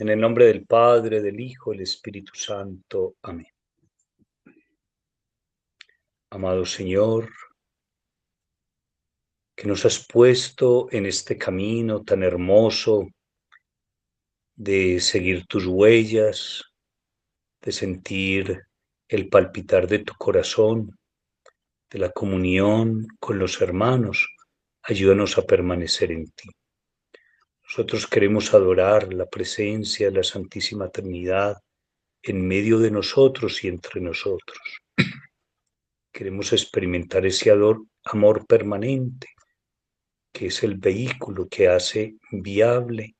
En el nombre del Padre, del Hijo, del Espíritu Santo. Amén. Amado Señor, que nos has puesto en este camino tan hermoso de seguir tus huellas, de sentir el palpitar de tu corazón, de la comunión con los hermanos, ayúdanos a permanecer en ti. Nosotros queremos adorar la presencia de la Santísima Trinidad en medio de nosotros y entre nosotros. Queremos experimentar ese amor permanente, que es el vehículo que hace viable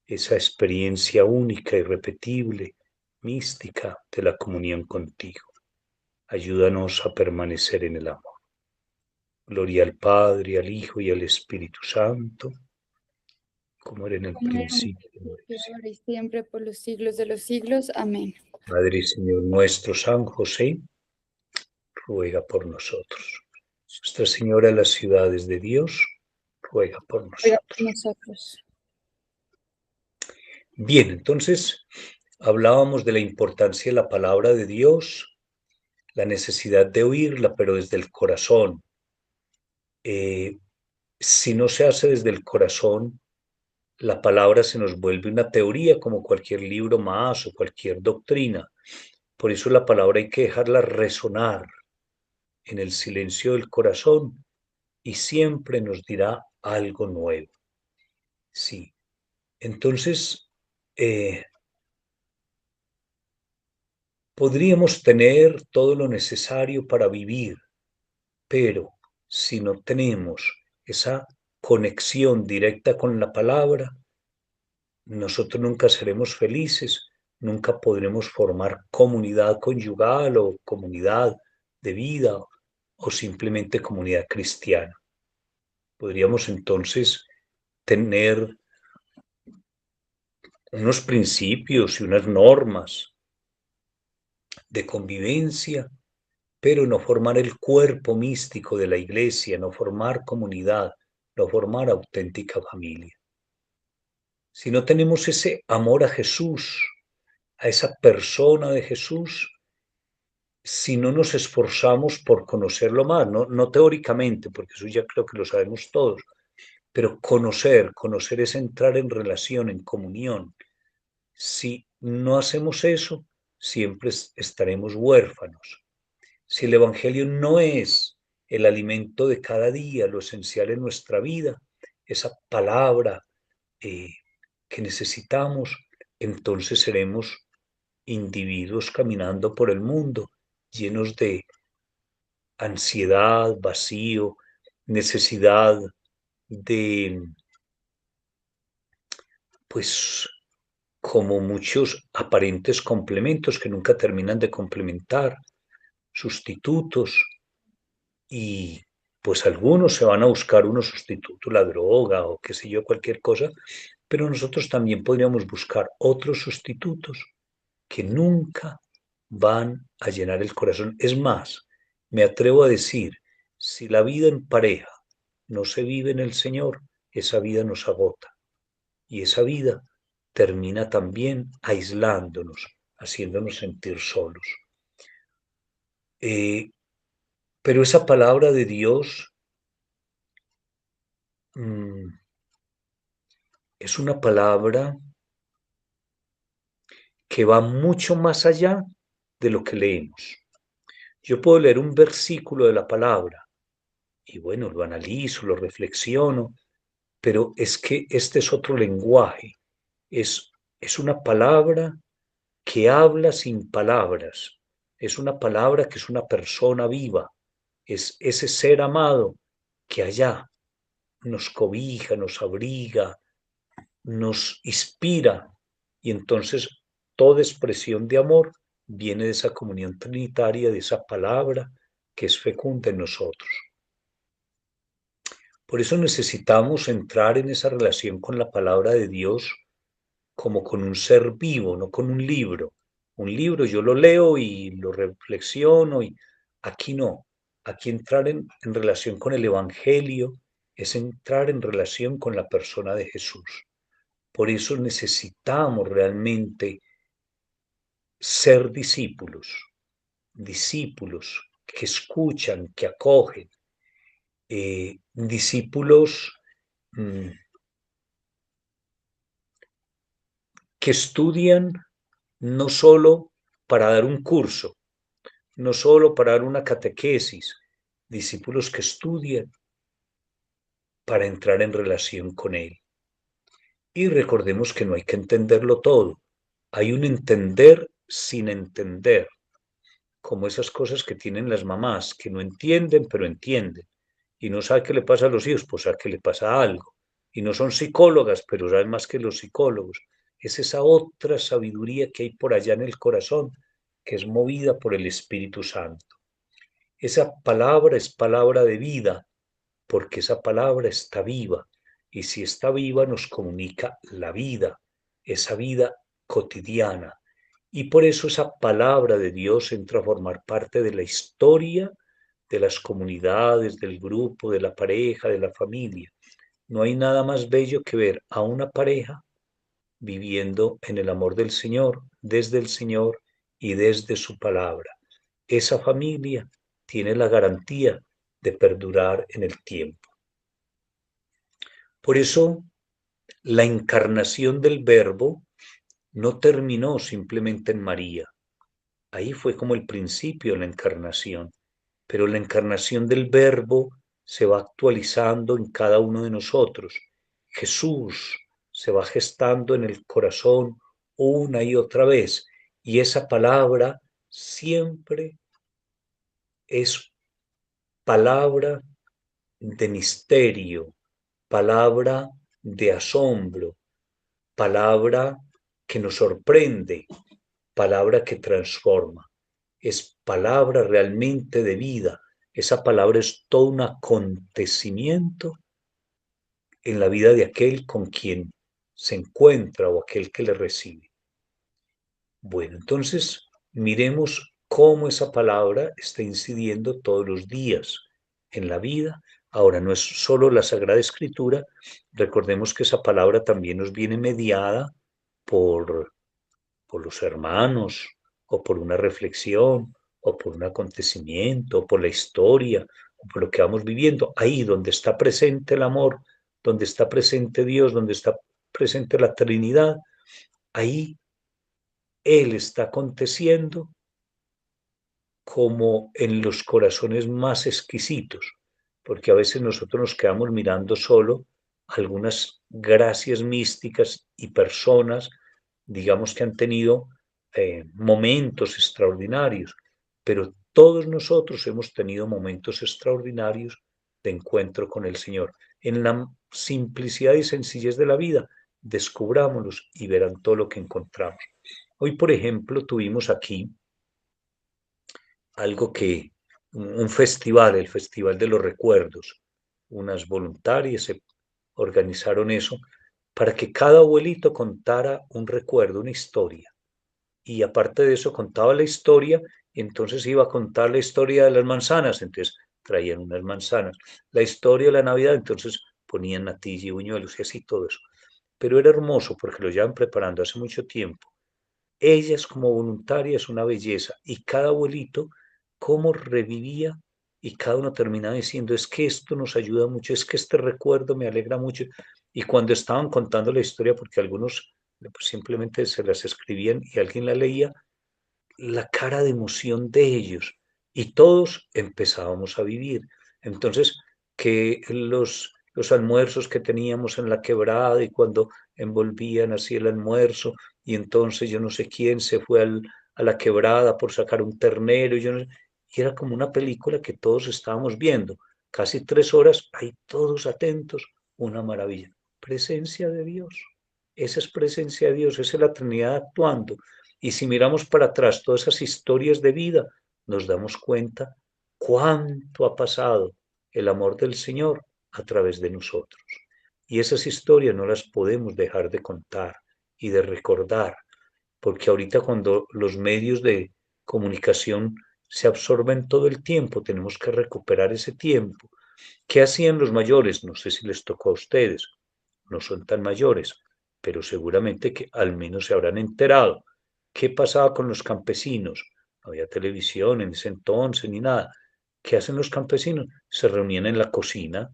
esa experiencia única, irrepetible, mística de la comunión contigo. Ayúdanos a permanecer en el amor. Gloria al Padre, al Hijo y al Espíritu Santo, como era en el Como era en un principio. principio, ahora y siempre, por los siglos de los siglos. Amén. Padre y Señor nuestro San José, ruega por nosotros. Nuestra Señora de las ciudades de Dios, ruega por Ruega por nosotros. nosotros. Bien, entonces hablábamos de la importancia de la palabra de Dios, la necesidad de oírla, pero desde el corazón. Si no se hace desde el corazón, la palabra se nos vuelve una teoría como cualquier libro más o cualquier doctrina. Por eso la palabra hay que dejarla resonar en el silencio del corazón y siempre nos dirá algo nuevo. Sí, entonces podríamos tener todo lo necesario para vivir, pero si no tenemos esa conexión directa con la palabra, nosotros nunca seremos felices, nunca podremos formar comunidad conyugal o comunidad de vida o simplemente comunidad cristiana. Podríamos entonces tener unos principios y unas normas de convivencia, pero no formar el cuerpo místico de la iglesia, no formar comunidad, no formar auténtica familia. Si no tenemos ese amor a Jesús, a esa persona de Jesús, si no nos esforzamos por conocerlo más, no teóricamente, porque eso ya creo que lo sabemos todos, pero conocer es entrar en relación, en comunión. Si no hacemos eso, siempre estaremos huérfanos. Si el Evangelio no es el alimento de cada día, lo esencial en nuestra vida, esa palabra eh, que necesitamos, entonces seremos individuos caminando por el mundo llenos de ansiedad, vacío, necesidad de, pues, como muchos aparentes complementos que nunca terminan de complementar, sustitutos, y pues algunos se van a buscar unos sustitutos, la droga o qué sé yo, cualquier cosa, pero nosotros también podríamos buscar otros sustitutos que nunca van a llenar el corazón. Es más, me atrevo a decir, si la vida en pareja no se vive en el Señor, esa vida nos agota y esa vida termina también aislándonos, haciéndonos sentir solos. Eh, pero esa palabra de Dios es una palabra que va mucho más allá de lo que leemos. Yo puedo leer un versículo de la palabra y bueno, lo analizo, lo reflexiono, pero es que este es otro lenguaje, es una palabra que habla sin palabras, es una palabra que es una persona viva, es ese ser amado que allá nos cobija, nos abriga, nos inspira, y entonces toda expresión de amor viene de esa comunión trinitaria, de esa palabra que es fecunda en nosotros. Por eso necesitamos entrar en esa relación con la palabra de Dios como con un ser vivo, no con un libro. Un libro yo lo leo y lo reflexiono, y aquí no. Aquí entrar en relación con el Evangelio es entrar en relación con la persona de Jesús. Por eso necesitamos realmente ser discípulos que escuchan, que acogen, discípulos mm, que estudian no solo para dar un curso, no solo para dar una catequesis, discípulos que estudian para entrar en relación con Él. Y recordemos que no hay que entenderlo todo, hay un entender sin entender, como esas cosas que tienen las mamás, que no entienden, pero entienden. Y no sabe qué le pasa a los hijos, pues sabe que le pasa algo. Y no son psicólogas, pero saben más que los psicólogos. Es esa otra sabiduría que hay por allá en el corazón, que es movida por el Espíritu Santo. Esa palabra es palabra de vida, porque esa palabra está viva. Y si está viva, nos comunica la vida, esa vida cotidiana. Y por eso esa palabra de Dios entra a formar parte de la historia de las comunidades, del grupo, de la pareja, de la familia. No hay nada más bello que ver a una pareja viviendo en el amor del Señor, desde el Señor y desde su palabra. Esa familia tiene la garantía de perdurar en el tiempo. Por eso, la encarnación del Verbo no terminó simplemente en María. Ahí fue como el principio de la encarnación, pero la encarnación del Verbo se va actualizando en cada uno de nosotros. Jesús se va gestando en el corazón una y otra vez, y esa palabra siempre es palabra de misterio, palabra de asombro, palabra que nos sorprende, palabra que transforma. Es palabra realmente de vida. Esa palabra es todo un acontecimiento en la vida de aquel con quien se encuentra o aquel que le recibe. Bueno, entonces miremos cómo esa palabra está incidiendo todos los días en la vida. Ahora, no es solo la Sagrada Escritura, recordemos que esa palabra también nos viene mediada por los hermanos, o por una reflexión, o por un acontecimiento, o por la historia, o por lo que vamos viviendo. Ahí donde está presente el amor, donde está presente Dios, donde está presente la Trinidad, ahí Él está aconteciendo como en los corazones más exquisitos, porque a veces nosotros nos quedamos mirando solo algunas gracias místicas y personas, digamos, que han tenido momentos extraordinarios, pero todos nosotros hemos tenido momentos extraordinarios de encuentro con el Señor. En la simplicidad y sencillez de la vida, descubrámoslos y verán todo lo que encontramos. Hoy, por ejemplo, tuvimos aquí algo que, un festival, el Festival de los Recuerdos. Unas voluntarias se organizaron eso para que cada abuelito contara un recuerdo, una historia. Y aparte de eso contaba la historia, y entonces iba a contar la historia de las manzanas, entonces traían unas manzanas. La historia de la Navidad, entonces ponían natilla y buñuelos y así todo eso. Pero era hermoso porque lo llevan preparando hace mucho tiempo. Ellas como voluntarias, una belleza, y cada abuelito cómo revivía, y cada uno terminaba diciendo, es que esto nos ayuda mucho, es que este recuerdo me alegra mucho. Y cuando estaban contando la historia, porque algunos pues, simplemente se las escribían y alguien la leía, la cara de emoción de ellos, y todos empezábamos a vivir. Entonces, que los almuerzos que teníamos en la quebrada, y cuando envolvían así el almuerzo, y entonces yo no sé quién se fue a la quebrada por sacar un ternero, y era como una película que todos estábamos viendo, casi 3 horas, ahí todos atentos, una maravilla. Presencia de Dios, esa es presencia de Dios, esa es la Trinidad actuando. Y si miramos para atrás todas esas historias de vida, nos damos cuenta cuánto ha pasado el amor del Señor a través de nosotros. Y esas historias no las podemos dejar de contar y de recordar, porque ahorita cuando los medios de comunicación se absorben todo el tiempo, tenemos que recuperar ese tiempo. ¿Qué hacían los mayores? No sé si les tocó a ustedes, no son tan mayores, pero seguramente que al menos se habrán enterado. ¿Qué pasaba con los campesinos? No había televisión en ese entonces ni nada. ¿Qué hacen los campesinos? Se reunían en la cocina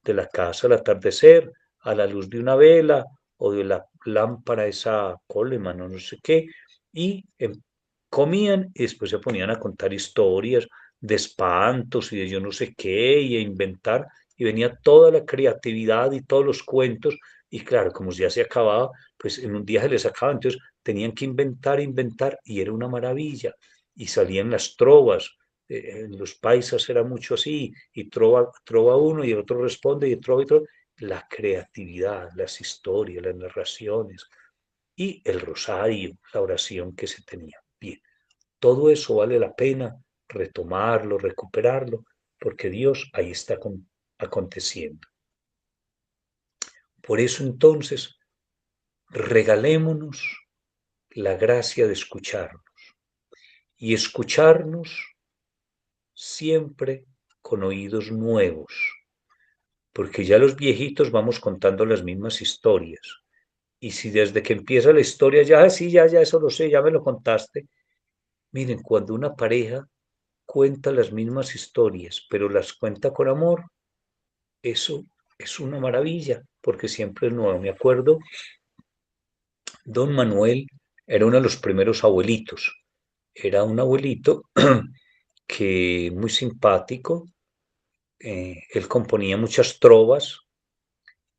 de la casa al atardecer, a la luz de una vela o de la lámpara esa Coleman o no sé qué, y comían y después se ponían a contar historias de espantos y de yo no sé qué, y a inventar, y venía toda la creatividad y todos los cuentos, y claro, como ya se acababa, pues en un día se les acaba, entonces tenían que inventar, inventar, y era una maravilla, y salían las trovas, en los paisas era mucho así, y trova uno y el otro responde, y trova y trova, la creatividad, las historias, las narraciones, y el rosario, la oración que se tenía. Bien, todo eso vale la pena retomarlo, recuperarlo, porque Dios ahí está aconteciendo. Por eso entonces, regalémonos la gracia de escucharnos y escucharnos siempre con oídos nuevos, porque ya los viejitos vamos contando las mismas historias. Y si desde que empieza la historia ya, sí, ya eso lo sé, ya me lo contaste. Miren, cuando una pareja cuenta las mismas historias, pero las cuenta con amor, eso es una maravilla, porque siempre es nuevo. Me acuerdo, don Manuel era uno de los primeros abuelitos. Era un abuelito que muy simpático, él componía muchas trovas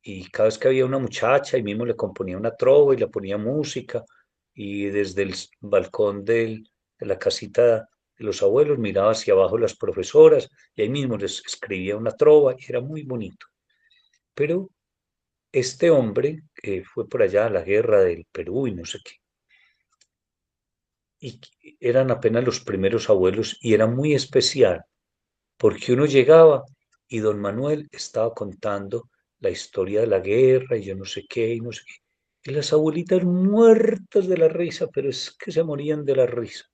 y cada vez que había una muchacha, él mismo le componía una trova y le ponía música y desde el balcón de la casita de los abuelos miraba hacia abajo las profesoras y ahí mismo les escribía una trova y era muy bonito. Pero este hombre, que fue por allá a la guerra del Perú y no sé qué, y eran apenas los primeros abuelos y era muy especial porque uno llegaba y don Manuel estaba contando la historia de la guerra y yo no sé qué y no sé qué. Y las abuelitas muertas de la risa, pero es que se morían de la risa.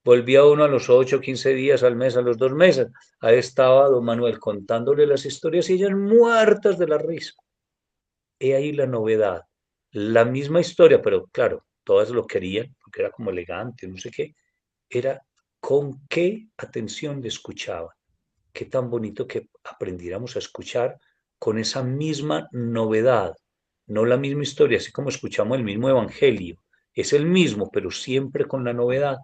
Volvía uno a los 8, 15 días, al mes, a los 2 meses. Ahí estaba don Manuel contándole las historias y ellas muertas de la risa. He ahí la novedad. La misma historia, pero claro, todas lo querían porque era como elegante, no sé qué. Era con qué atención le escuchaba. Qué tan bonito que aprendiéramos a escuchar con esa misma novedad, no la misma historia, así como escuchamos el mismo evangelio. Es el mismo, pero siempre con la novedad.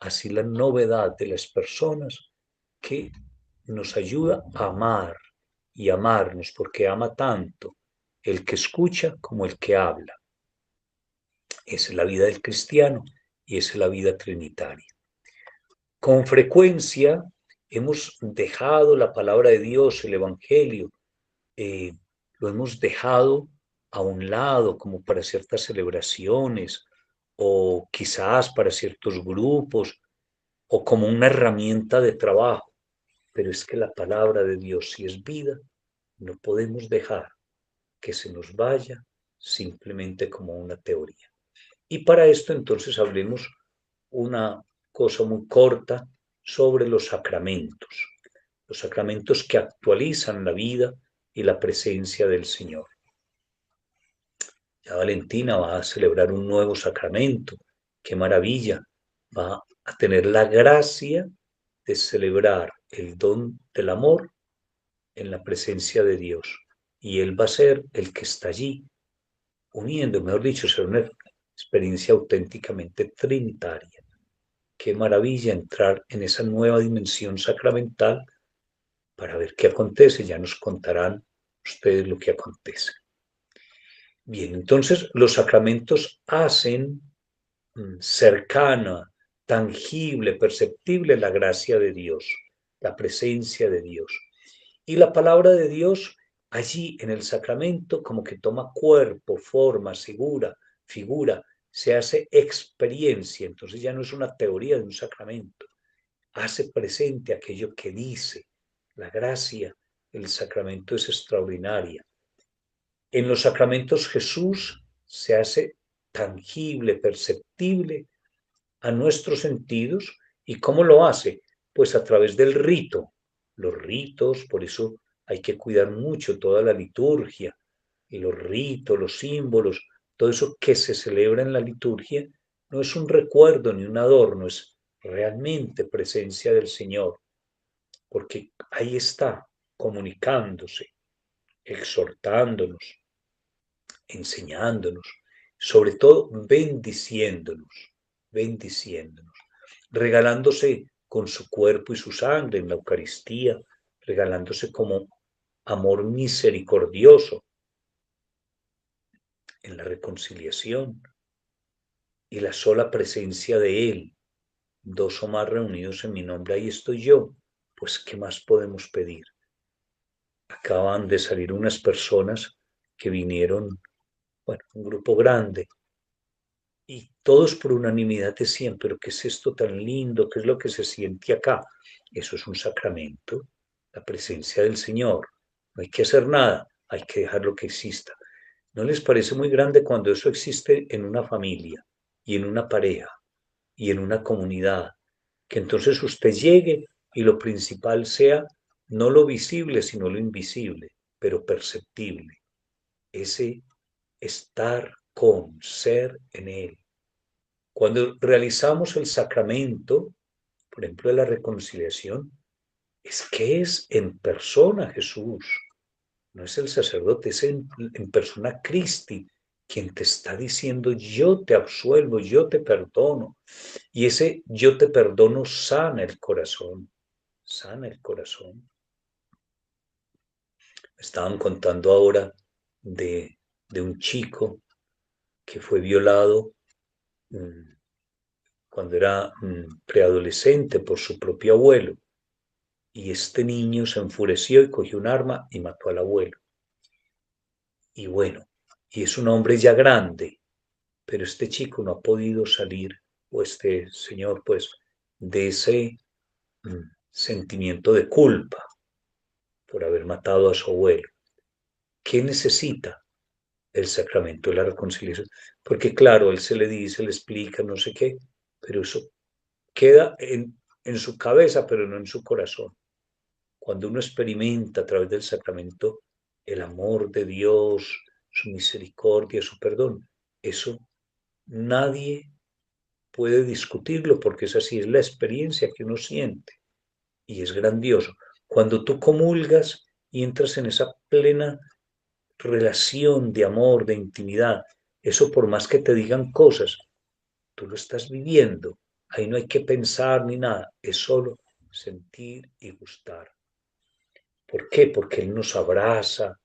Así la novedad de las personas que nos ayuda a amar y amarnos, porque ama tanto el que escucha como el que habla. Esa es la vida del cristiano y esa es la vida trinitaria. Con frecuencia hemos dejado la palabra de Dios, el Evangelio, eh, lo hemos dejado a un lado como para ciertas celebraciones o quizás para ciertos grupos o como una herramienta de trabajo. Pero es que la palabra de Dios, si es vida, no podemos dejar que se nos vaya simplemente como una teoría. Y para esto entonces hablemos una cosa muy corta sobre los sacramentos que actualizan la vida y la presencia del Señor. Ya Valentina va a celebrar un nuevo sacramento, qué maravilla, va a tener la gracia de celebrar el don del amor en la presencia de Dios. Y Él va a ser el que está allí, uniendo, mejor dicho, será una experiencia auténticamente trinitaria. Qué maravilla entrar en esa nueva dimensión sacramental para ver qué acontece. Ya nos contarán ustedes lo que acontece. Bien, entonces los sacramentos hacen cercana, tangible, perceptible la gracia de Dios, la presencia de Dios. Y la palabra de Dios allí en el sacramento como que toma cuerpo, forma, figura, se hace experiencia. Entonces ya no es una teoría de un sacramento, hace presente aquello que dice. La gracia del sacramento es extraordinaria. En los sacramentos Jesús se hace tangible, perceptible a nuestros sentidos. ¿Y cómo lo hace? Pues a través del rito. Los ritos, por eso hay que cuidar mucho toda la liturgia y los ritos, los símbolos, todo eso que se celebra en la liturgia no es un recuerdo ni un adorno, es realmente presencia del Señor, porque ahí está comunicándose, exhortándonos, enseñándonos, sobre todo bendiciéndonos, regalándose con su cuerpo y su sangre en la Eucaristía, regalándose como amor misericordioso en la reconciliación y la sola presencia de Él. Dos o más reunidos en mi nombre, ahí estoy yo. Pues, ¿qué más podemos pedir? Acaban de salir unas personas que vinieron, bueno, un grupo grande, y todos por unanimidad decían, pero ¿qué es esto tan lindo? ¿Qué es lo que se siente acá? Eso es un sacramento, la presencia del Señor. No hay que hacer nada, hay que dejar lo que exista. ¿No les parece muy grande cuando eso existe en una familia y en una pareja y en una comunidad? Que entonces usted llegue y lo principal sea no lo visible, sino lo invisible, pero perceptible. Ese estar con, ser en Él. Cuando realizamos el sacramento, por ejemplo, de la reconciliación, es que es en persona Jesús, no es el sacerdote, es en persona Cristi quien te está diciendo yo te absuelvo, yo te perdono. Y ese yo te perdono sana el corazón, sana el corazón. Estaban contando ahora de un chico que fue violado cuando era preadolescente por su propio abuelo. Y este niño se enfureció y cogió un arma y mató al abuelo. Y bueno, y es un hombre ya grande, pero este chico no ha podido salir, o este señor, pues, de ese sentimiento de culpa por haber matado a su abuelo. ¿Qué necesita? El sacramento de la reconciliación. Porque claro, él se le dice, le explica, no sé qué, pero eso queda en su cabeza, pero no en su corazón. Cuando uno experimenta a través del sacramento el amor de Dios, su misericordia, su perdón, eso nadie puede discutirlo porque es así, es la experiencia que uno siente y es grandioso. Cuando tú comulgas y entras en esa plena relación de amor, de intimidad, eso por más que te digan cosas, tú lo estás viviendo. Ahí no hay que pensar ni nada, es solo sentir y gustar. ¿Por qué? Porque Él nos abraza,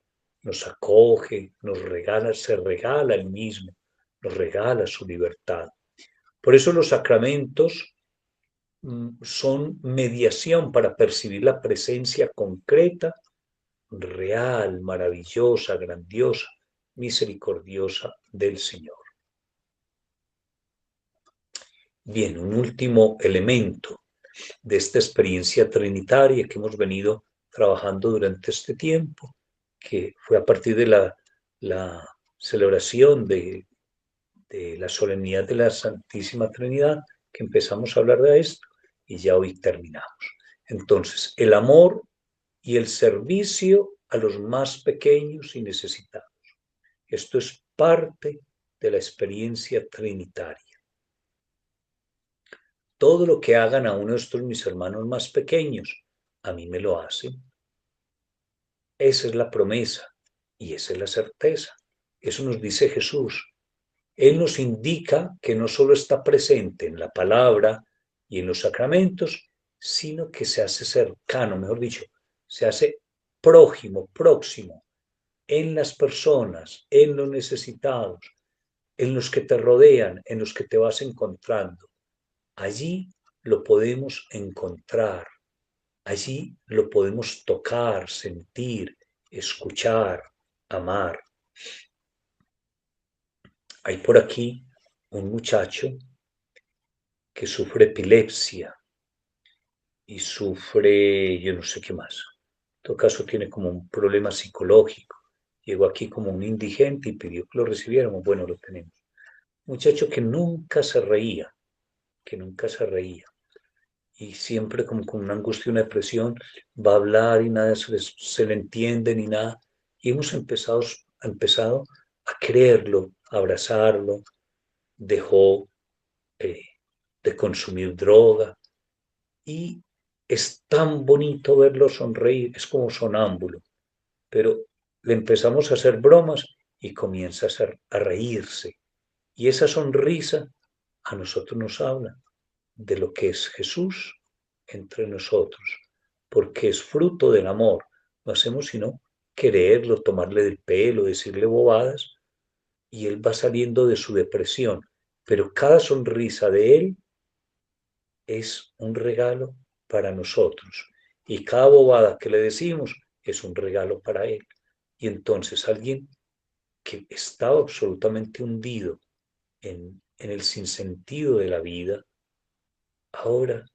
nos acoge, nos regala, se regala Él mismo, nos regala su libertad. Por eso los sacramentos son mediación para percibir la presencia concreta, real, maravillosa, grandiosa, misericordiosa del Señor. Bien, un último elemento de esta experiencia trinitaria que hemos venido trabajando durante este tiempo, que fue a partir de la celebración de la solemnidad de la Santísima Trinidad, que empezamos a hablar de esto y ya hoy terminamos. Entonces, el amor y el servicio a los más pequeños y necesitados. Esto es parte de la experiencia trinitaria. Todo lo que hagan a uno de estos mis hermanos más pequeños, a mí me lo hacen. Esa es la promesa y esa es la certeza. Eso nos dice Jesús. Él nos indica que no solo está presente en la palabra y en los sacramentos, sino que se hace cercano, mejor dicho, se hace prójimo, próximo, en las personas, en los necesitados, en los que te rodean, en los que te vas encontrando. Allí lo podemos encontrar, allí lo podemos tocar, sentir, escuchar, amar. Hay por aquí un muchacho que sufre epilepsia y sufre, yo no sé qué más. En todo caso, tiene como un problema psicológico. Llegó aquí como un indigente y pidió que lo recibiéramos. Bueno, lo tenemos. Un muchacho que nunca se reía, que nunca se reía. Y siempre como con una angustia, una depresión, va a hablar y nada se le entiende ni nada. Y hemos empezado a creerlo abrazarlo, dejó de consumir droga y es tan bonito verlo sonreír, es como sonámbulo, pero le empezamos a hacer bromas y comienza a reírse. Y esa sonrisa a nosotros nos habla de lo que es Jesús entre nosotros, porque es fruto del amor. No hacemos sino quererlo, tomarle del pelo, decirle bobadas, y él va saliendo de su depresión. Pero cada sonrisa de él es un regalo para nosotros. Y cada bobada que le decimos es un regalo para él. Y entonces alguien que estaba absolutamente hundido en el sinsentido de la vida, ahora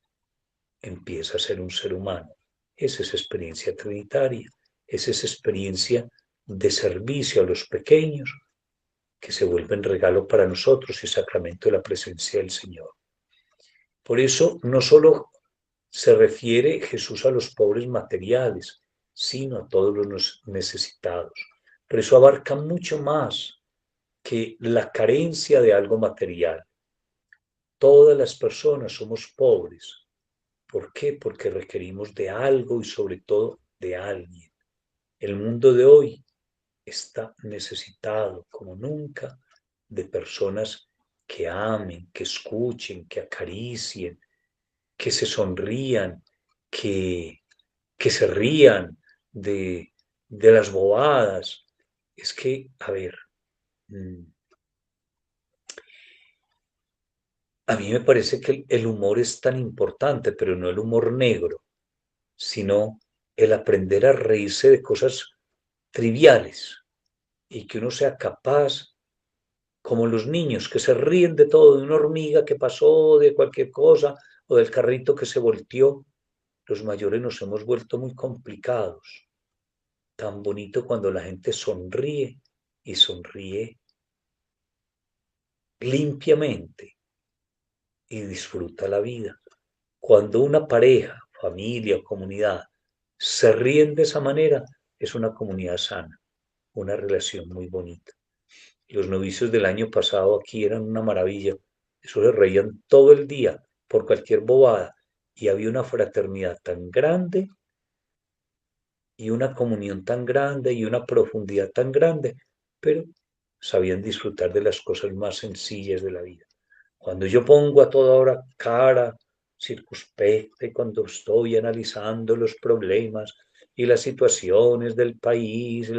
empieza a ser un ser humano. Esa es experiencia trinitaria, esa es experiencia de servicio a los pequeños que se vuelven regalo para nosotros y sacramento de la presencia del Señor. Por eso no solo se refiere Jesús a los pobres materiales, sino a todos los necesitados. Por eso abarca mucho más que la carencia de algo material. Todas las personas somos pobres. ¿Por qué? Porque requerimos de algo y sobre todo de alguien. El mundo de hoy está necesitado como nunca de personas que amen, que escuchen, que acaricien, que se sonrían, que, que se rían de las bobadas. Es que, a ver, a mí me parece que el humor es tan importante, pero no el humor negro, sino el aprender a reírse de cosas triviales y que uno sea capaz, como los niños que se ríen de todo, de una hormiga que pasó, de cualquier cosa, o del carrito que se volteó. Los mayores nos hemos vuelto muy complicados. Tan bonito cuando la gente sonríe y sonríe limpiamente y disfruta la vida. Cuando una pareja, familia o comunidad se ríen de esa manera, es una comunidad sana, una relación muy bonita. Los novicios del año pasado aquí eran una maravilla. Eso se reían todo el día por cualquier bobada. Y había una fraternidad tan grande y una comunión tan grande y una profundidad tan grande, pero sabían disfrutar de las cosas más sencillas de la vida. Cuando yo pongo a toda hora cara circunspecta y cuando estoy analizando los problemas y las situaciones del país,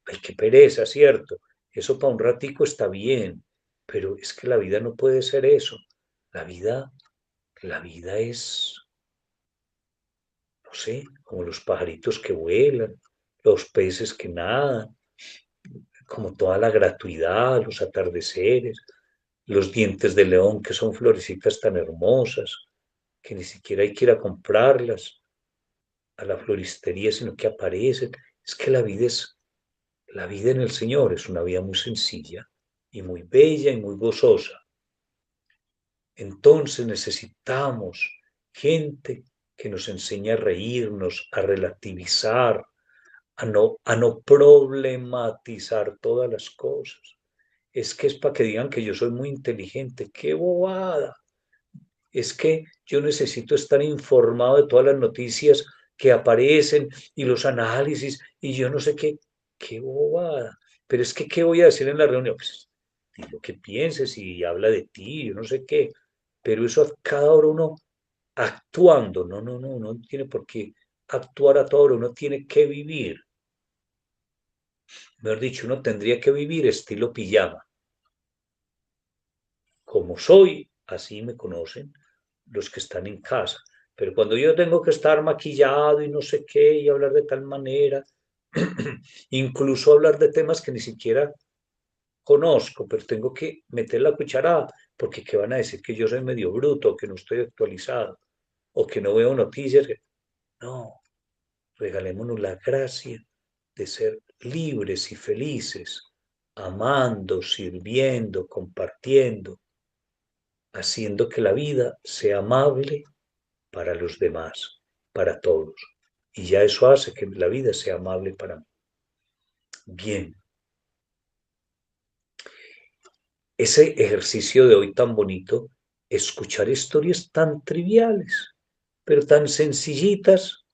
ay, qué pereza, ¿cierto? Eso para un ratico está bien, pero es que la vida no puede ser eso. La vida, la vida es, no sé, como los pajaritos que vuelan, los peces que nadan, como toda la gratuidad, los atardeceres, los dientes de león que son florecitas tan hermosas, que ni siquiera hay que ir a comprarlas a la floristería, sino que aparecen. Es que la vida en el Señor es una vida muy sencilla y muy bella y muy gozosa. Entonces necesitamos gente que nos enseñe a reírnos, a relativizar, a no problematizar todas las cosas. Es para que digan que yo soy muy inteligente. ¡Qué bobada! Es que yo necesito estar informado de todas las noticias que aparecen y los análisis y yo no sé qué. ¡Qué bobada! Pero es que, ¿qué voy a decir en la reunión? Pues, di lo que pienses y habla de ti, yo no sé qué. Pero eso a cada hora uno actuando. No, no, no, uno tiene por qué actuar a toda hora, uno tiene que vivir. Mejor dicho, uno tendría que vivir estilo pijama. Como soy, así me conocen los que están en casa. Pero cuando yo tengo que estar maquillado y no sé qué, y hablar de tal manera, incluso hablar de temas que ni siquiera conozco, pero tengo que meter la cucharada, porque ¿qué van a decir? Que yo soy medio bruto, o que no estoy actualizado, o que no veo noticias. No, regalémonos la gracia de ser libres y felices, amando, sirviendo, compartiendo, haciendo que la vida sea amable para los demás, para todos. Y ya eso hace que la vida sea amable para mí. Bien, ese ejercicio de hoy tan bonito, escuchar historias tan triviales, pero tan sencillitas,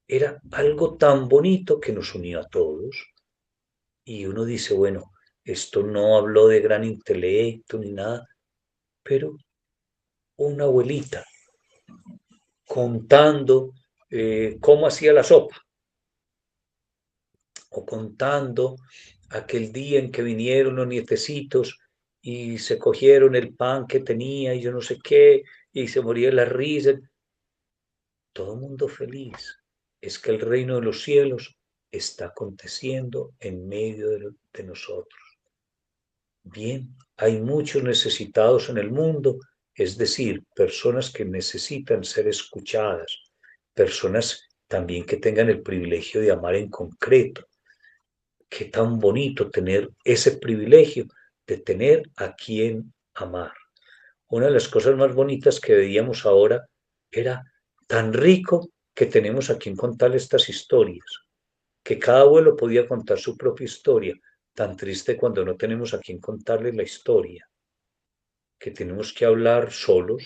era algo tan bonito que nos unió a todos. Y uno dice, bueno, esto no habló de gran intelecto ni nada, pero una abuelita contando cómo hacía la sopa o contando aquel día en que vinieron los nietecitos y se cogieron el pan que tenía y yo no sé qué, y se moría la risa. Todo el mundo feliz. Es que el reino de los cielos está aconteciendo en medio de nosotros. Bien, hay muchos necesitados en el mundo, es decir, personas que necesitan ser escuchadas, personas también que tengan el privilegio de amar en concreto. Qué tan bonito tener ese privilegio de tener a quien amar. Una de las cosas más bonitas que veíamos ahora era tan rico que tenemos a quien contar estas historias, que cada abuelo podía contar su propia historia, tan triste cuando no tenemos a quien contarle la historia, que tenemos que hablar solos,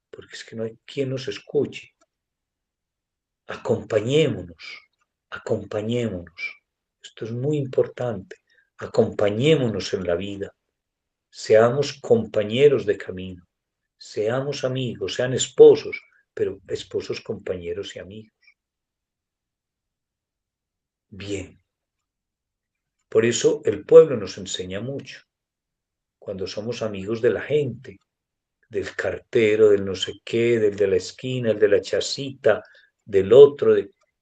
porque es que no hay quien nos escuche. Acompañémonos, acompañémonos. Esto es muy importante. Acompañémonos en la vida. Seamos compañeros de camino. Seamos amigos, sean esposos, pero esposos, compañeros y amigos. Bien. Por eso el pueblo nos enseña mucho. Cuando somos amigos de la gente, del cartero, del no sé qué, del de la esquina, el de la chacita, del otro,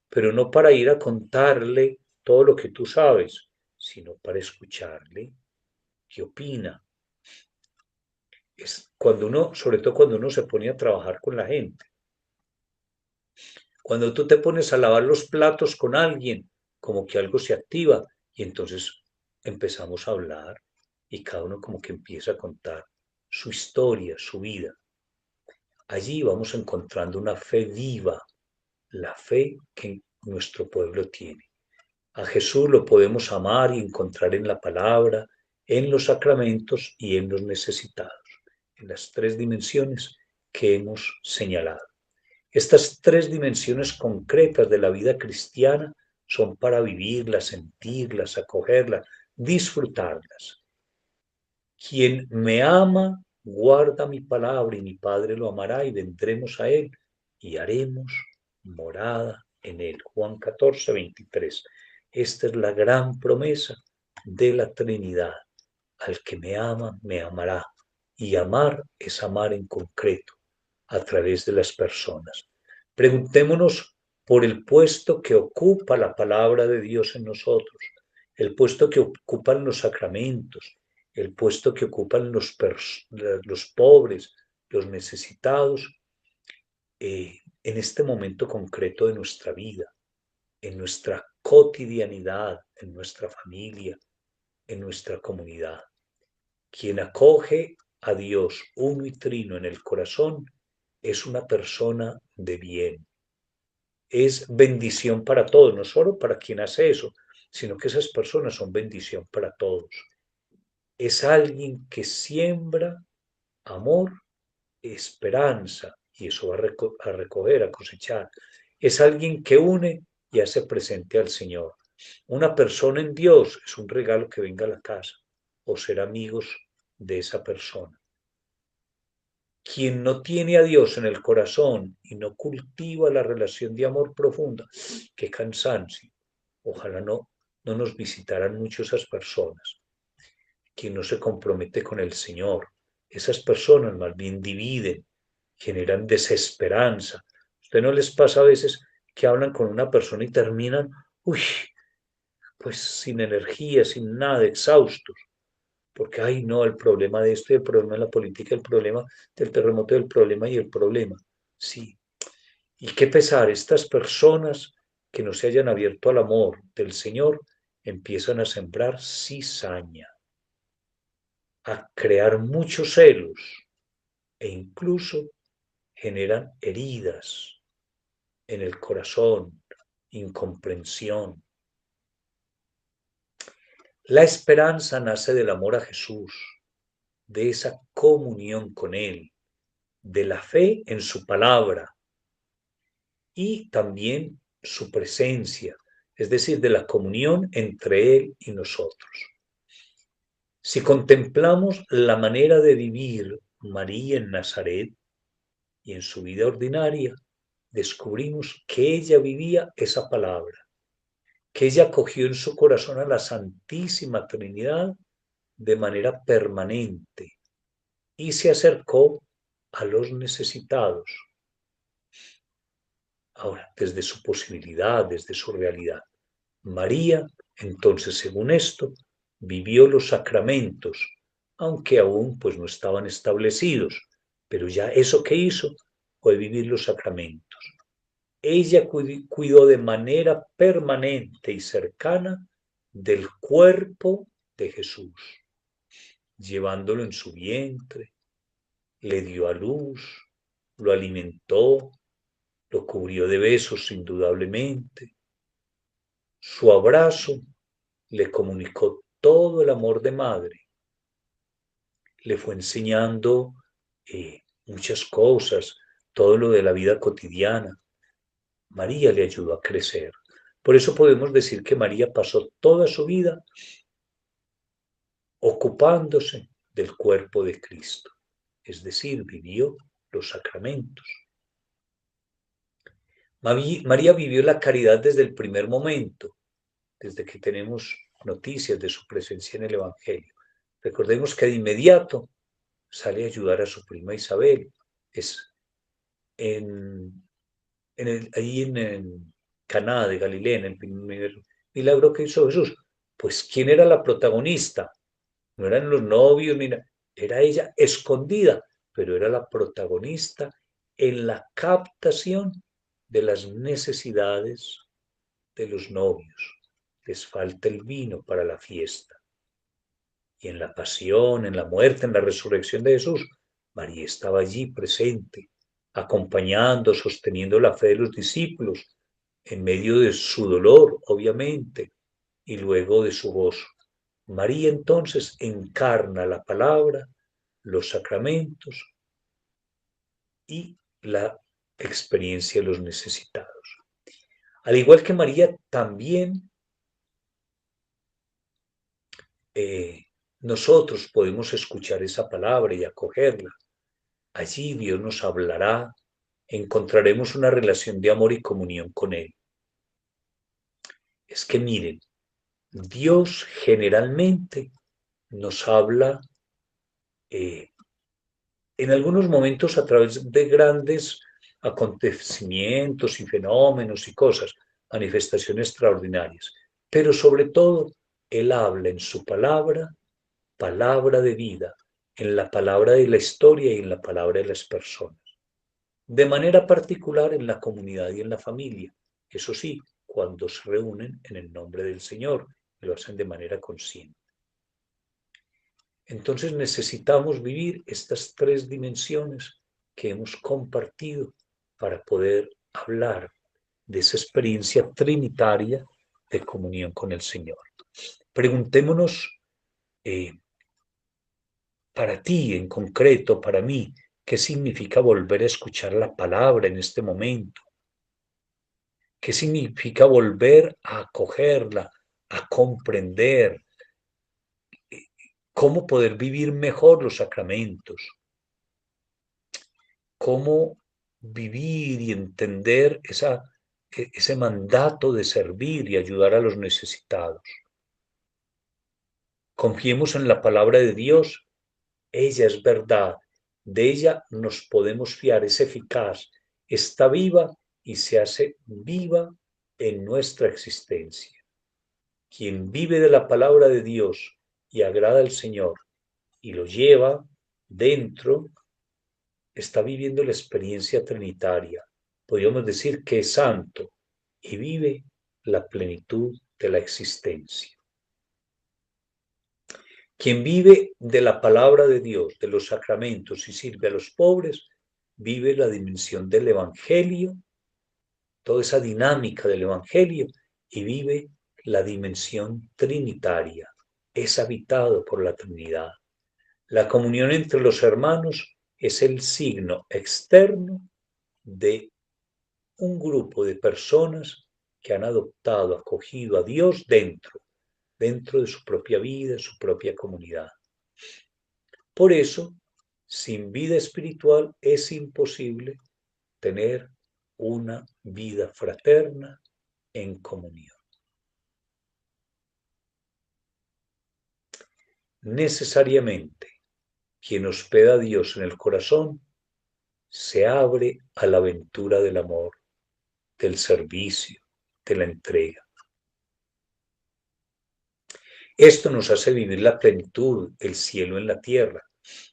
pero no para ir a contarle todo lo que tú sabes, sino para escucharle qué opina. Es cuando uno, sobre todo cuando uno se pone a trabajar con la gente, cuando tú te pones a lavar los platos con alguien, como que algo se activa y entonces empezamos a hablar y cada uno como que empieza a contar su historia, su vida. Allí vamos encontrando una fe viva, la fe que nuestro pueblo tiene. A Jesús lo podemos amar y encontrar en la palabra, en los sacramentos y en los necesitados, en las tres dimensiones que hemos señalado. Estas tres dimensiones concretas de la vida cristiana son para vivirlas, sentirlas, acogerlas, disfrutarlas. Quien me ama, guarda mi palabra y mi Padre lo amará y vendremos a él y haremos morada en él. Juan 14, 23. Esta es la gran promesa de la Trinidad. Al que me ama, me amará. Y amar es amar en concreto, a través de las personas. Preguntémonos por el puesto que ocupa la palabra de Dios en nosotros, el puesto que ocupan los sacramentos, el puesto que ocupan los pobres, los necesitados, en este momento concreto de nuestra vida, en nuestra cotidianidad, en nuestra familia, en nuestra comunidad. Quien acoge a Dios uno y trino en el corazón es una persona de bien. Es bendición para todos, no solo para quien hace eso, sino que esas personas son bendición para todos. Es alguien que siembra amor, esperanza, y eso va a recoger, a cosechar. Es alguien que une y hace presente al Señor. Una persona en Dios es un regalo que venga a la casa o ser amigos de esa persona. Quien no tiene a Dios en el corazón y no cultiva la relación de amor profunda, qué cansancio. Ojalá no nos visitaran mucho esas personas. Quien no se compromete con el Señor, esas personas más bien dividen, generan desesperanza. ¿Usted no les pasa a veces que hablan con una persona y terminan, uy, pues sin energía, sin nada, exhaustos? Porque, ay, no, el problema de esto, el problema de la política, el problema del terremoto, el problema y el problema. Sí. Y qué pesar, estas personas que no se hayan abierto al amor del Señor empiezan a sembrar cizaña, a crear muchos celos e incluso generan heridas en el corazón, incomprensión. La esperanza nace del amor a Jesús, de esa comunión con Él, de la fe en su palabra y también su presencia, es decir, de la comunión entre Él y nosotros. Si contemplamos la manera de vivir María en Nazaret y en su vida ordinaria, descubrimos que ella vivía esa palabra, que ella acogió en su corazón a la Santísima Trinidad de manera permanente y se acercó a los necesitados. Ahora, desde su posibilidad, desde su realidad. María, entonces, según esto, vivió los sacramentos, aunque aún pues no estaban establecidos, pero ya eso que hizo fue vivir los sacramentos. Ella cuidó de manera permanente y cercana del cuerpo de Jesús, llevándolo en su vientre, le dio a luz, lo alimentó, lo cubrió de besos indudablemente. Su abrazo le comunicó todo el amor de madre, le fue enseñando muchas cosas, todo lo de la vida cotidiana. María le ayudó a crecer. Por eso podemos decir que María pasó toda su vida ocupándose del cuerpo de Cristo, es decir, vivió los sacramentos. María vivió la caridad desde el primer momento, desde que tenemos noticias de su presencia en el Evangelio. Recordemos que de inmediato sale a ayudar a su prima Isabel. Es ahí en Caná de Galilea, en el primer milagro que hizo Jesús. Pues, ¿quién era la protagonista? No eran los novios, era ella escondida, pero era la protagonista en la captación de las necesidades de los novios. Les falta el vino para la fiesta. Y en la pasión, en la muerte, en la resurrección de Jesús, María estaba allí presente, acompañando, sosteniendo la fe de los discípulos, en medio de su dolor, obviamente, y luego de su gozo. María entonces encarna la palabra, los sacramentos y la experiencia de los necesitados. Al igual que María, también nosotros podemos escuchar esa palabra y acogerla. Allí Dios nos hablará, encontraremos una relación de amor y comunión con Él. Es que miren, Dios generalmente nos habla en algunos momentos a través de grandes acontecimientos y fenómenos y cosas, manifestaciones extraordinarias, pero sobre todo Él habla en su palabra, palabra de vida, en la palabra de la historia y en la palabra de las personas. De manera particular en la comunidad y en la familia. Eso sí, cuando se reúnen en el nombre del Señor, lo hacen de manera consciente. Entonces necesitamos vivir estas tres dimensiones que hemos compartido para poder hablar de esa experiencia trinitaria de comunión con el Señor. Preguntémonos, para ti en concreto, para mí, ¿qué significa volver a escuchar la palabra en este momento? ¿Qué significa volver a acogerla, a comprender cómo poder vivir mejor los sacramentos? ¿Cómo vivir y entender ese mandato de servir y ayudar a los necesitados? Confiemos en la palabra de Dios. Ella es verdad. De ella nos podemos fiar. Es eficaz. Está viva y se hace viva en nuestra existencia. Quien vive de la palabra de Dios y agrada al Señor y lo lleva dentro, está viviendo la experiencia trinitaria. Podríamos decir que es santo y vive la plenitud de la existencia. Quien vive de la palabra de Dios, de los sacramentos y sirve a los pobres, vive la dimensión del Evangelio, toda esa dinámica del Evangelio y vive la dimensión trinitaria. es habitado por la Trinidad. La comunión entre los hermanos es el signo externo de un grupo de personas que han adoptado, acogido a Dios dentro de su propia vida, su propia comunidad. Por eso, sin vida espiritual es imposible tener una vida fraterna en comunión. Necesariamente, quien hospeda a Dios en el corazón se abre a la aventura del amor, del servicio, de la entrega. Esto nos hace vivir la plenitud, el cielo en la tierra.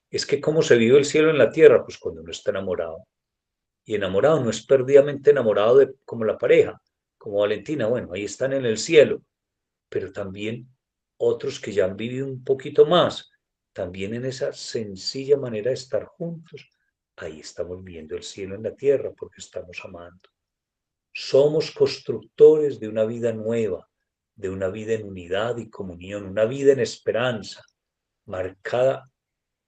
Es que ¿cómo se vive el cielo en la tierra? Pues cuando uno está enamorado. Y enamorado no es perdidamente enamorado de, como la pareja, como Valentina, bueno, ahí están en el cielo, pero también otros que ya han vivido un poquito más, también en esa sencilla manera de estar juntos, ahí estamos viendo el cielo en la tierra porque estamos amando. Somos constructores de una vida nueva, de una vida en unidad y comunión, una vida en esperanza, marcada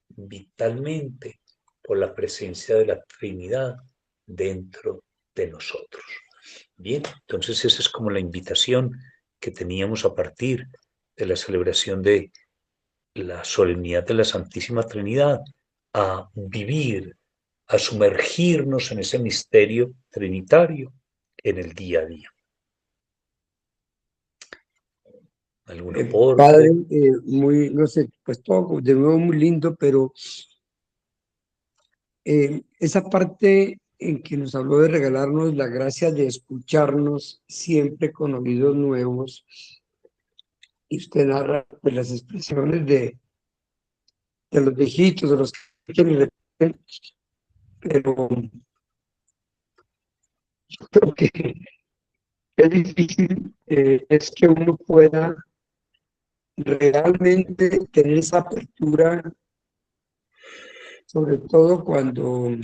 vitalmente por la presencia de la Trinidad dentro de nosotros. Bien, entonces esa es como la invitación que teníamos a partir de la celebración de la solemnidad de la Santísima Trinidad, a vivir, a sumergirnos en ese misterio trinitario en el día a día. ¿Algún Padre, aporte? muy, no sé, pues todo de nuevo muy lindo, pero esa parte en que nos habló de regalarnos la gracia de escucharnos siempre con oídos nuevos, y usted narra pues, las expresiones de los viejitos, de los que quieren repiten, pero yo creo que es difícil, es que uno pueda realmente tener esa apertura, sobre todo cuando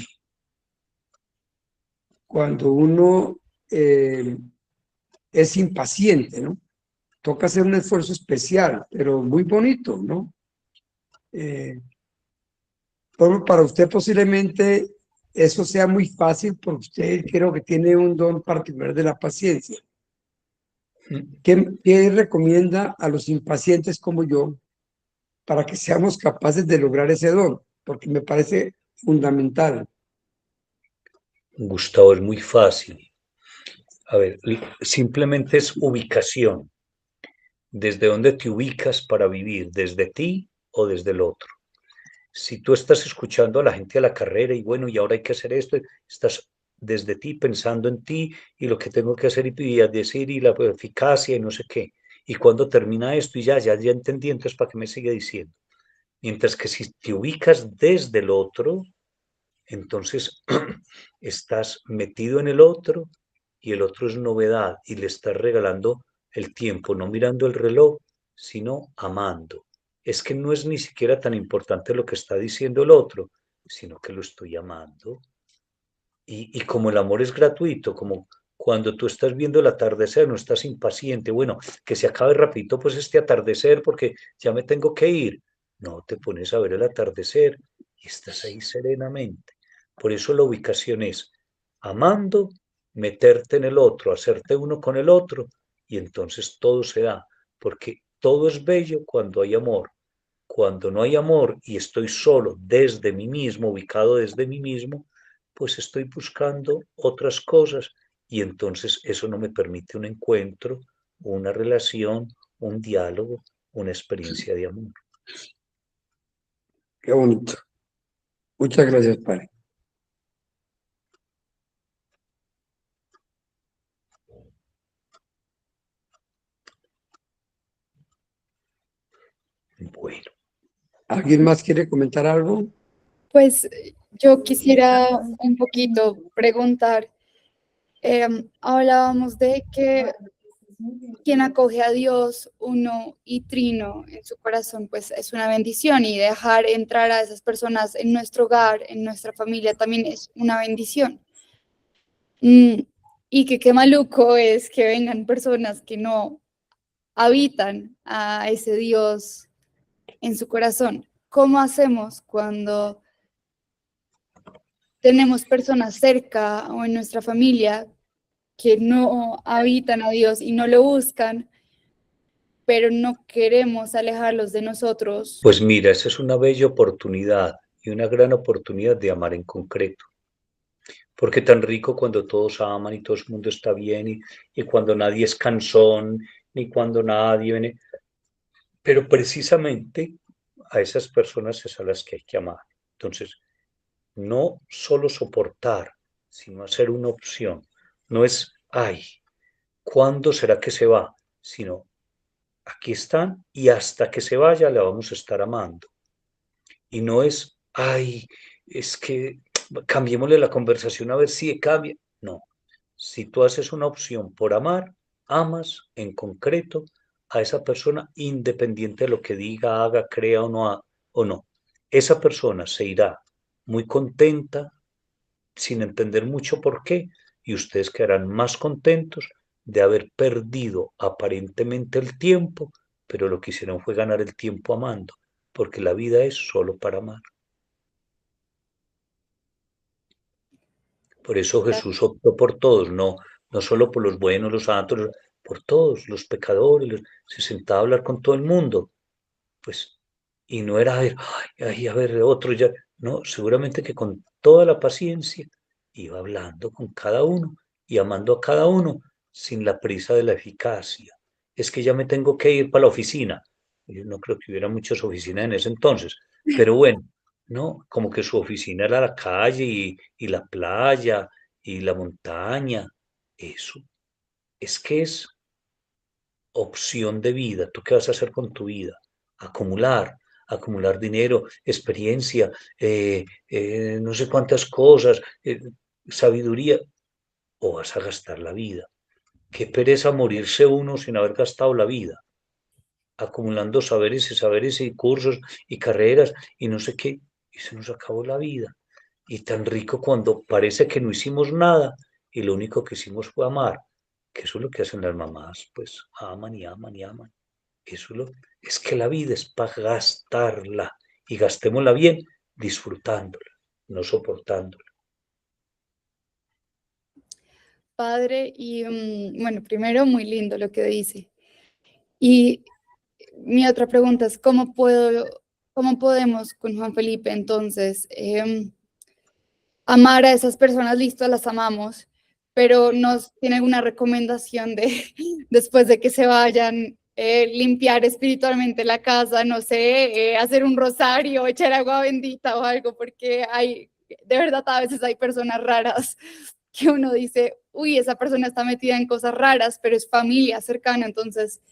uno es impaciente, ¿no? Toca hacer un esfuerzo especial, pero muy bonito, ¿no? Para usted posiblemente eso sea muy fácil porque usted creo que tiene un don particular de la paciencia. ¿Qué recomienda a los impacientes como yo para que seamos capaces de lograr ese don? Porque me parece fundamental. Gustavo, es muy fácil. A ver, simplemente es ubicación. ¿Desde dónde te ubicas para vivir? ¿Desde ti o desde el otro? Si tú estás escuchando a la gente a la carrera y bueno, y ahora hay que hacer esto, estás desde ti pensando en ti y lo que tengo que hacer y decir y la eficacia y no sé qué. Y cuando termina esto y ya entendí, entonces ¿para qué me sigue diciendo? Mientras que si te ubicas desde el otro, entonces estás metido en el otro y el otro es novedad y le estás regalando el tiempo, no mirando el reloj, sino amando. Es que no es ni siquiera tan importante lo que está diciendo el otro, sino que lo estoy amando. Y como el amor es gratuito, como cuando tú estás viendo el atardecer, no estás impaciente, bueno, que se acabe rapidito pues este atardecer porque ya me tengo que ir. No, te pones a ver el atardecer y estás ahí serenamente. Por eso la ubicación es amando, meterte en el otro, hacerte uno con el otro y entonces todo se da, porque todo es bello cuando hay amor. Cuando no hay amor y estoy solo desde mí mismo, ubicado desde mí mismo, pues estoy buscando otras cosas y entonces eso no me permite un encuentro, una relación, un diálogo, una experiencia de amor. Qué bonito. Muchas gracias, padre. Bueno, ¿Alguien más quiere comentar algo? Pues yo quisiera un poquito preguntar, hablábamos de que quien acoge a Dios uno y trino en su corazón, pues es una bendición y dejar entrar a esas personas en nuestro hogar, en nuestra familia también es una bendición. Y que qué maluco es que vengan personas que no habitan a ese Dios en su corazón. ¿Cómo hacemos cuando tenemos personas cerca o en nuestra familia que no habitan a Dios y no lo buscan, pero no queremos alejarlos de nosotros? Pues mira, esa es una bella oportunidad y una gran oportunidad de amar en concreto. Porque tan rico cuando todos aman y todo el mundo está bien y cuando nadie es cansón, ni cuando nadie viene. Pero precisamente a esas personas es a las que hay que amar. Entonces, no solo soportar, sino hacer una opción. No es, ay, ¿cuándo será que se va? Sino, aquí están y hasta que se vaya la vamos a estar amando. Y no es, ay, es que cambiémosle la conversación a ver si cambia. No, si tú haces una opción por amar, amas en concreto a esa persona independiente de lo que diga, haga, crea o no. Esa persona se irá muy contenta, sin entender mucho por qué, y ustedes quedarán más contentos de haber perdido aparentemente el tiempo, pero lo que hicieron fue ganar el tiempo amando, porque la vida es solo para amar. Por eso Jesús optó por todos, no solo por los buenos, los santos, por todos, los pecadores, se sentaba a hablar con todo el mundo, pues, y no era, a ver, ay, a ver, otro ya, no, seguramente que con toda la paciencia iba hablando con cada uno y amando a cada uno sin la prisa de la eficacia. Es que ya me tengo que ir para la oficina. Yo no creo que hubiera muchas oficinas en ese entonces, pero bueno, no, como que su oficina era la calle y la playa y la montaña. Eso es que es opción de vida. ¿Tú qué vas a hacer con tu vida? Acumular, acumular dinero, experiencia, no sé cuántas cosas, sabiduría, o vas a gastar la vida. Qué pereza morirse uno sin haber gastado la vida, acumulando saberes y cursos y carreras y no sé qué, y se nos acabó la vida. Y tan rico cuando parece que no hicimos nada y lo único que hicimos fue amar, que eso es lo que hacen las mamás, pues aman y aman y aman. Es que la vida es para gastarla y gastémosla bien disfrutándola, no soportándola. Padre, y bueno, primero muy lindo lo que dice. Y mi otra pregunta es, cómo podemos con Juan Felipe entonces amar a esas personas? Listo, las amamos, pero nos tiene alguna recomendación de después de que se vayan, limpiar espiritualmente la casa, no sé, hacer un rosario, echar agua bendita o algo, porque de verdad a veces hay personas raras que uno dice, uy, esa persona está metida en cosas raras, pero es familia cercana, entonces,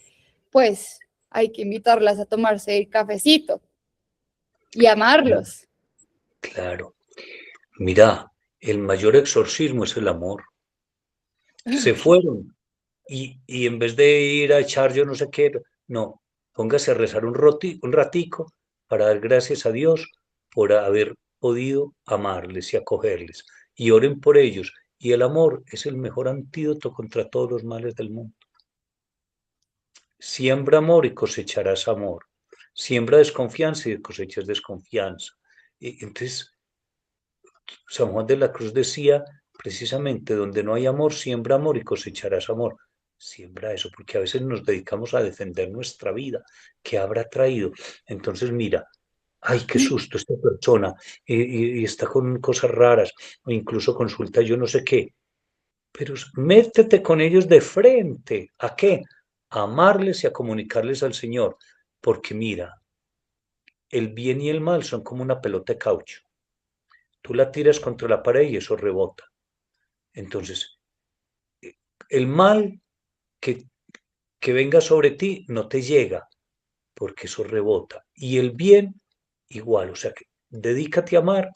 pues hay que invitarlas a tomarse el cafecito y amarlos. Claro, mira, el mayor exorcismo es el amor. Se fueron y en vez de ir a echar yo no sé qué, no, póngase a rezar un ratico para dar gracias a Dios por haber podido amarles y acogerles. Y oren por ellos. Y el amor es el mejor antídoto contra todos los males del mundo. Siembra amor y cosecharás amor. Siembra desconfianza y cosechas desconfianza. Y entonces, San Juan de la Cruz decía precisamente, donde no hay amor, siembra amor y cosecharás amor. Siembra eso, porque a veces nos dedicamos a defender nuestra vida, que habrá traído. Entonces, mira, ay, qué susto esta persona, y está con cosas raras, o incluso consulta yo no sé qué. Pero métete con ellos de frente. ¿A qué? A amarles y a comunicarles al Señor. Porque mira, el bien y el mal son como una pelota de caucho. Tú la tiras contra la pared y eso rebota. Entonces, el mal que, que venga sobre ti no te llega, porque eso rebota. Y el bien, igual. O sea que dedícate a amar.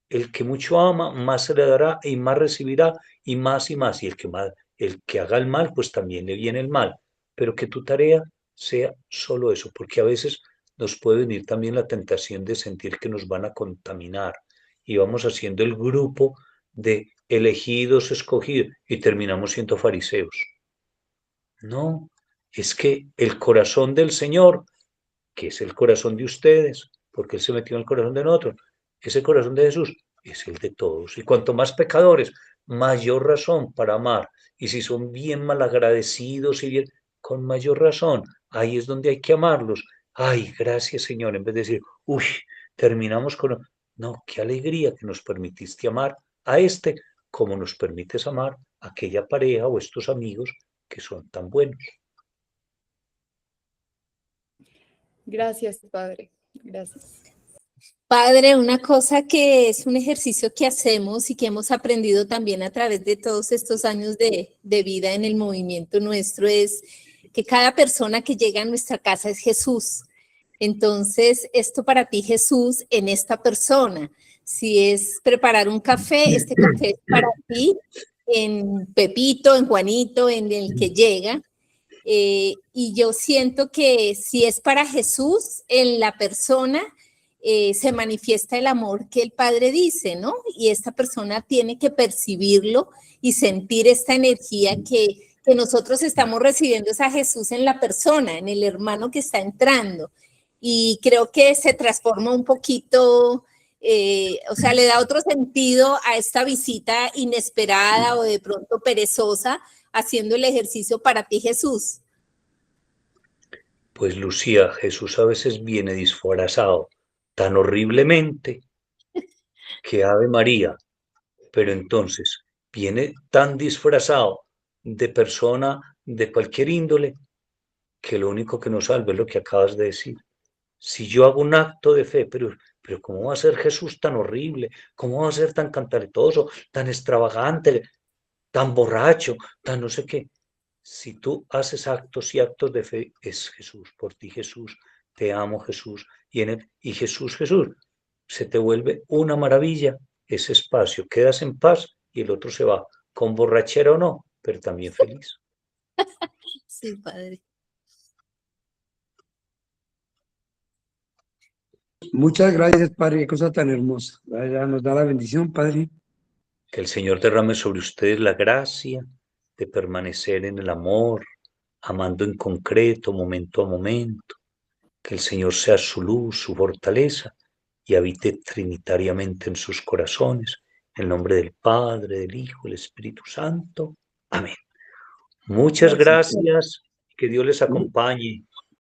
El que mucho ama, más se le dará y más recibirá y más y más. Y el que haga el mal, pues también le viene el mal. Pero que tu tarea sea solo eso, porque a veces nos puede venir también la tentación de sentir que nos van a contaminar y vamos haciendo el grupo de elegidos, escogidos y terminamos siendo fariseos. No, es que el corazón del Señor, que es el corazón de ustedes, porque Él se metió en el corazón de nosotros, ese corazón de Jesús es el de todos. Y cuanto más pecadores, mayor razón para amar. Y si son bien malagradecidos y bien, con mayor razón, ahí es donde hay que amarlos. Ay, gracias Señor, en vez de decir, uy, terminamos con... No, qué alegría que nos permitiste amar a este, como nos permites amar a aquella pareja o estos amigos que son tan buenos. Gracias, Padre. Gracias. Padre, una cosa que es un ejercicio que hacemos y que hemos aprendido también a través de todos estos años de vida en el movimiento nuestro es que cada persona que llega a nuestra casa es Jesús. Entonces, esto para ti, Jesús, en esta persona. Si es preparar un café, este café es para ti, en Pepito, en Juanito, en el que llega. Y yo siento que si es para Jesús, en la persona se manifiesta el amor que el Padre dice, ¿no? Y esta persona tiene que percibirlo y sentir esta energía que nosotros estamos recibiendo, es a Jesús en la persona, en el hermano que está entrando. Y creo que se transforma un poquito, o sea, le da otro sentido a esta visita inesperada o de pronto perezosa, haciendo el ejercicio para ti, Jesús. Pues Lucía, Jesús a veces viene disfrazado tan horriblemente que Ave María, pero entonces viene tan disfrazado de persona de cualquier índole que lo único que nos salva es lo que acabas de decir. Si yo hago un acto de fe, pero ¿cómo va a ser Jesús tan horrible? ¿Cómo va a ser tan cantaletoso, tan extravagante, tan borracho, tan no sé qué? Si tú haces actos y actos de fe, es Jesús, por ti Jesús, te amo Jesús, y Jesús, se te vuelve una maravilla ese espacio, quedas en paz y el otro se va, con borrachera o no, pero también feliz. Sí, Padre. Muchas gracias, Padre, qué cosa tan hermosa. Nos da la bendición, Padre. Que el Señor derrame sobre ustedes la gracia de permanecer en el amor, amando en concreto, momento a momento. Que el Señor sea su luz, su fortaleza, y habite trinitariamente en sus corazones. En el nombre del Padre, del Hijo, del Espíritu Santo. Amén. Muchas gracias. Que Dios les acompañe.